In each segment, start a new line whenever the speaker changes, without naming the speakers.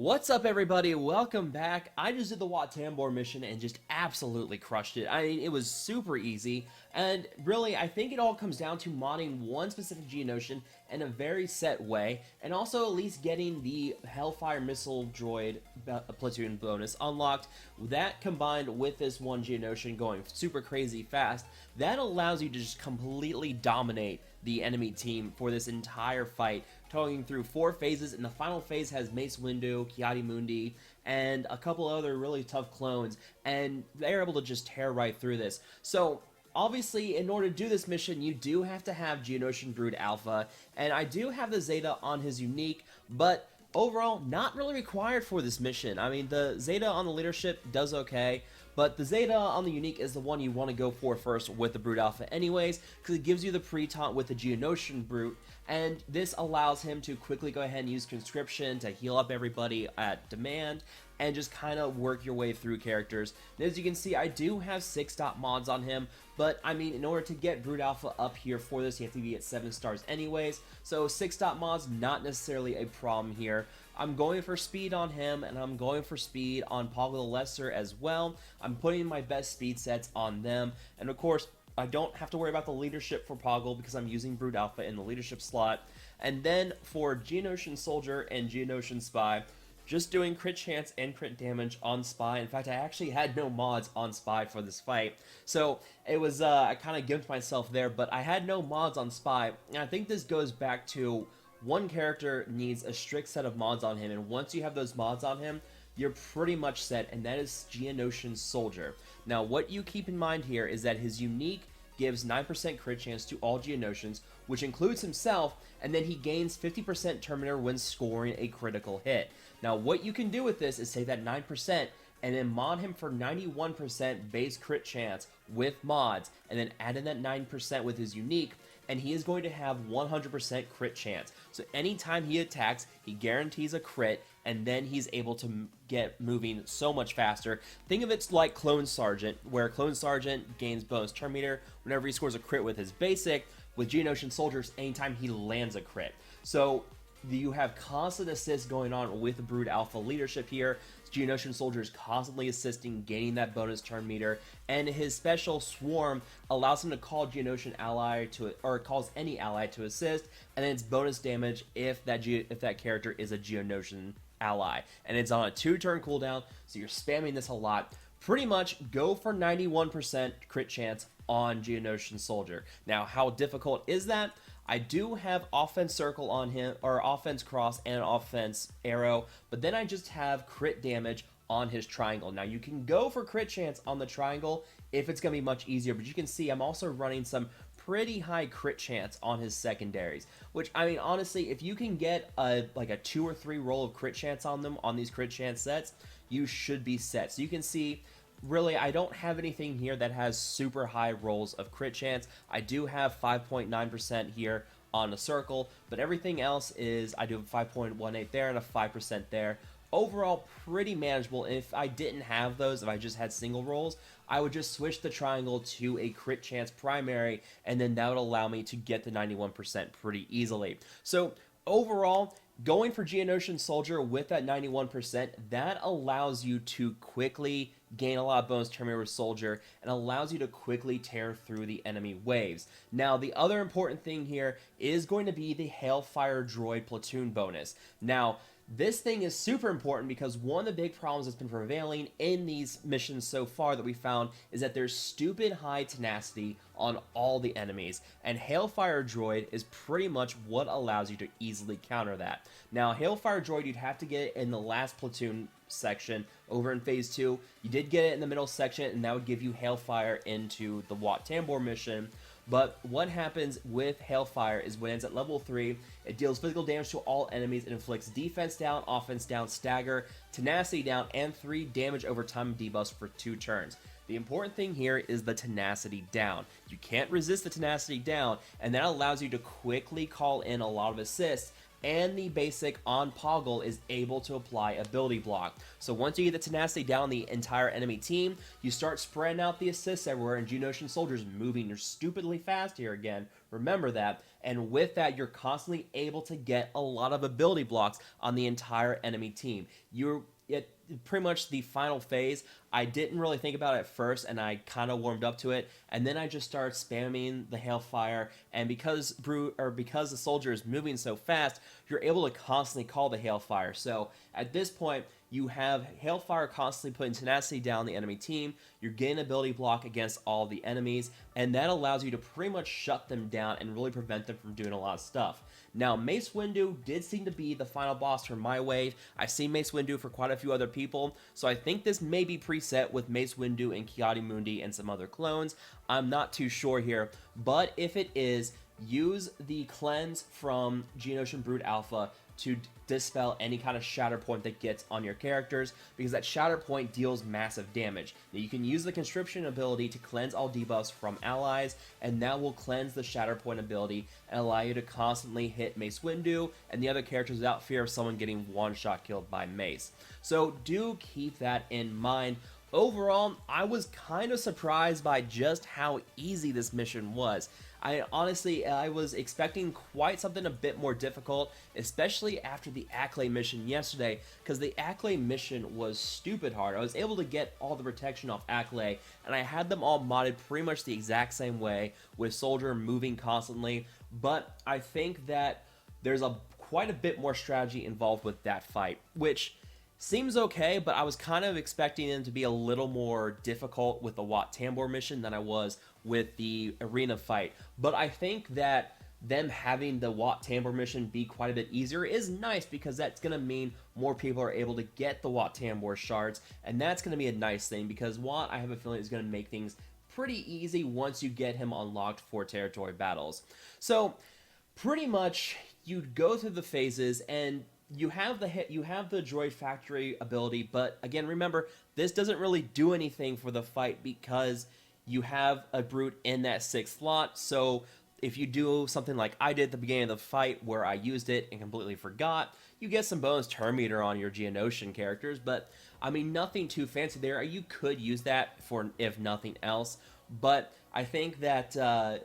What's up, everybody? Welcome back. I just did the Wat Tambor mission and just absolutely crushed it. I mean, it was super easy, and really, I think it all comes down to modding one specific Geonosian in a very set way, and also at least getting the Hellfire Missile Droid platoon bonus unlocked. That combined with this one Geonosian going super crazy fast, that allows you to just completely dominate the enemy team for this entire fight, going through 4 phases, and the final phase has Mace Windu, Ki-Adi-Mundi, and a couple other really tough clones, and they're able to just tear right through this. So obviously, in order to do this mission, you do have to have Geonosian Brood Alpha, and I do have the Zeta on his unique, but overall, not really required for this mission. I mean, the Zeta on the leadership does okay, but the Zeta on the unique is the one you want to go for first with the Brood Alpha anyways, because it gives you the pre-taunt with the Geonosian Brute, and this allows him to quickly go ahead and use conscription to heal up everybody at demand, and just kind of work your way through characters. And as you can see, I do have 6 dot mods on him, but I mean, in order to get Brood Alpha up here for this, you have to be at 7 stars anyways, so 6 dot mods, not necessarily a problem here. I'm going for speed on him, and I'm going for speed on Poggle the Lesser as well. I'm putting my best speed sets on them, and of course, I don't have to worry about the leadership for Poggle because I'm using Brood Alpha in the leadership slot. And then for Geonosian Soldier and Geonosian Spy, just doing crit chance and crit damage on Spy. In fact, I actually had no mods on Spy for this fight, so it was, I kind of gimped myself there, but I had no mods on Spy, and I think this goes back to one character needs a strict set of mods on him, and once you have those mods on him, you're pretty much set, and that is Geonosian Soldier. Now, what you keep in mind here is that his unique gives 9% crit chance to all Geonosians, which includes himself, and then he gains 50% Terminator when scoring a critical hit. Now, what you can do with this is take that 9% and then mod him for 91% base crit chance with mods, and then add in that 9% with his unique, and he is going to have 100% crit chance. So anytime he attacks, he guarantees a crit, and then he's able to get moving so much faster. Think of it like Clone Sergeant, where Clone Sergeant gains bonus turn meter whenever he scores a crit with his basic. With Geonosian Soldiers, anytime he lands a crit. So you have constant assists going on with Brood Alpha leadership here. Geonosian Soldier is constantly assisting, gaining that bonus turn meter, and his special Swarm allows him to call Geonosian ally to, or calls any ally to assist, and then it's bonus damage if that character is a Geonosian ally, and it's on a 2-turn cooldown, so you're spamming this a lot. Pretty much go for 91% crit chance on Geonosian Soldier. Now, how difficult is that? I do have offense circle on him, or offense cross and offense arrow, but then I just have crit damage on his triangle. Now, you can go for crit chance on the triangle if it's going to be much easier, but you can see I'm also running some pretty high crit chance on his secondaries, which, I mean, honestly, if you can get like a 2 or 3 roll of crit chance on them on these crit chance sets, you should be set. So you can see, really, I don't have anything here that has super high rolls of crit chance. I do have 5.9% here on the circle, but everything else is, I do have 5.18 there and a 5% there. Overall, pretty manageable. If I didn't have those, if I just had single rolls, I would just switch the triangle to a crit chance primary, and then that would allow me to get the 91% pretty easily. So overall, going for Geonosian Soldier with that 91%, that allows you to quickly gain a lot of bonus turn meter with Soldier, and allows you to quickly tear through the enemy waves. Now, the other important thing here is going to be the Hellfire Droid platoon bonus. Now, this thing is super important because one of the big problems that's been prevailing in these missions so far that we found is that there's stupid high tenacity on all the enemies, and Hailfire Droid is pretty much what allows you to easily counter that. Now, Hailfire Droid, you'd have to get it in the last platoon section over in phase 2. You did get it in the middle section, and that would give you Hailfire into the Wat Tambor mission. But what happens with Hailfire is when it's at level 3, it deals physical damage to all enemies and inflicts defense down, offense down, stagger, tenacity down, and 3 damage over time debuffs for 2 turns. The important thing here is the tenacity down. You can't resist the tenacity down, and that allows you to quickly call in a lot of assists and the basic on Poggle is able to apply ability block. So once you get the tenacity down the entire enemy team, you start spreading out the assists everywhere, and Geonosian Soldier's moving. You're stupidly fast here again. Remember that. And with that, you're constantly able to get a lot of ability blocks on the entire enemy team. Pretty much the final phase, I didn't really think about it at first, and I kind of warmed up to it, and then I just started spamming the Hailfire, and because the soldier is moving so fast, you're able to constantly call the Hailfire. So at this point, you have Hailfire constantly putting tenacity down the enemy team, you're getting ability block against all the enemies, and that allows you to pretty much shut them down and really prevent them from doing a lot of stuff. Now, Mace Windu did seem to be the final boss for my wave. I've seen Mace Windu for quite a few other people, so I think this may be preset with Mace Windu and Ki-Adi-Mundi and some other clones. I'm not too sure here, but if it is, use the cleanse from Geonosian Brood Alpha to dispel any kind of shatter point that gets on your characters, because that shatter point deals massive damage. Now, you can use the conscription ability to cleanse all debuffs from allies, and that will cleanse the shatter point ability and allow you to constantly hit Mace Windu and the other characters without fear of someone getting one-shot killed by Mace. So do keep that in mind. Overall, I was kind of surprised by just how easy this mission was. I was expecting quite something a bit more difficult, especially after the Acklay mission yesterday, because the Acklay mission was stupid hard. I was able to get all the protection off Acklay, and I had them all modded pretty much the exact same way, with Soldier moving constantly, but I think that there's quite a bit more strategy involved with that fight, which seems okay, but I was kind of expecting them to be a little more difficult with the Wat Tambor mission than I was with the arena fight. But I think that them having the Wat Tambor mission be quite a bit easier is nice, because that's going to mean more people are able to get the Wat Tambor shards, and that's going to be a nice thing, because Wat, I have a feeling, is going to make things pretty easy once you get him unlocked for territory battles. So pretty much you go through the phases, and you have the droid factory ability, but again, remember, this doesn't really do anything for the fight because you have a brute in that 6th slot. So if you do something like I did at the beginning of the fight, where I used it and completely forgot, you get some bonus turn meter on your Geonosian characters, but I mean, nothing too fancy there. You could use that for, if nothing else, but I think that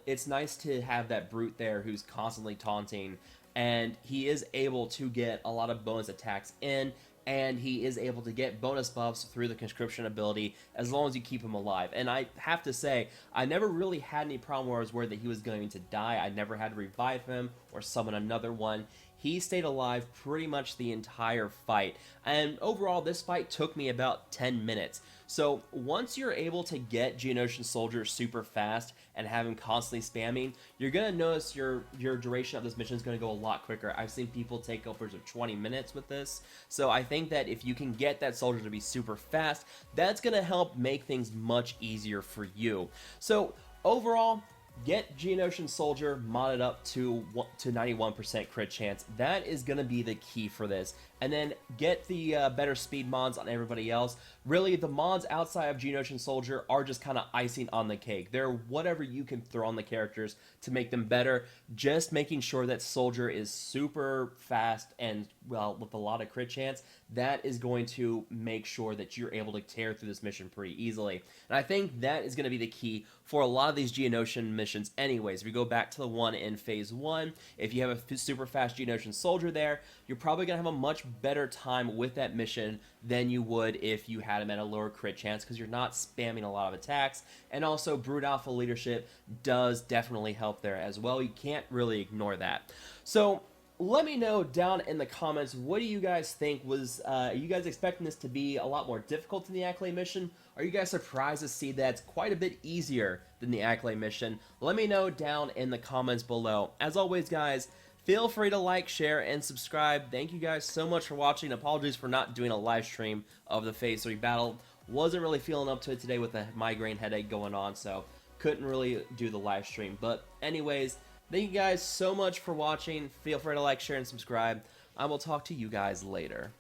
it's nice to have that brute there who's constantly taunting, and he is able to get a lot of bonus attacks in, and he is able to get bonus buffs through the conscription ability as long as you keep him alive. And I have to say, I never really had any problem where I was worried that he was going to die. I never had to revive him or summon another one. He stayed alive pretty much the entire fight, and overall this fight took me about 10 minutes. So once you're able to get Geonosian Soldier super fast and have him constantly spamming, you're going to notice your duration of this mission is going to go a lot quicker. I've seen people take upwards of 20 minutes with this, so I think that if you can get that soldier to be super fast, that's going to help make things much easier for you. So overall, get Geonosian Soldier modded up to 91% crit chance. That is going to be the key for this. And then get the better speed mods on everybody else. Really, the mods outside of Geonosian Soldier are just kind of icing on the cake. They're whatever you can throw on the characters to make them better. Just making sure that Soldier is super fast and, well, with a lot of crit chance, that is going to make sure that you're able to tear through this mission pretty easily. And I think that is going to be the key for a lot of these Geonosian missions anyways. If you go back to the one in Phase 1, if you have a super fast Geonosian Soldier there, you're probably going to have a much better time with that mission than you would if you had him at a lower crit chance, because you're not spamming a lot of attacks. And also, Brood Alpha leadership does definitely help there as well. You can't really ignore that. So let me know down in the comments, what do you guys think was, are you guys expecting this to be a lot more difficult than the Acklay mission? Are you guys surprised to see that it's quite a bit easier than the Acklay mission? Let me know down in the comments below. As always, guys, feel free to like, share, and subscribe. Thank you guys so much for watching. Apologies for not doing a live stream of the Phase 3 battle. Wasn't really feeling up to it today with a migraine headache going on, so couldn't really do the live stream. But anyways, thank you guys so much for watching. Feel free to like, share, and subscribe. I will talk to you guys later.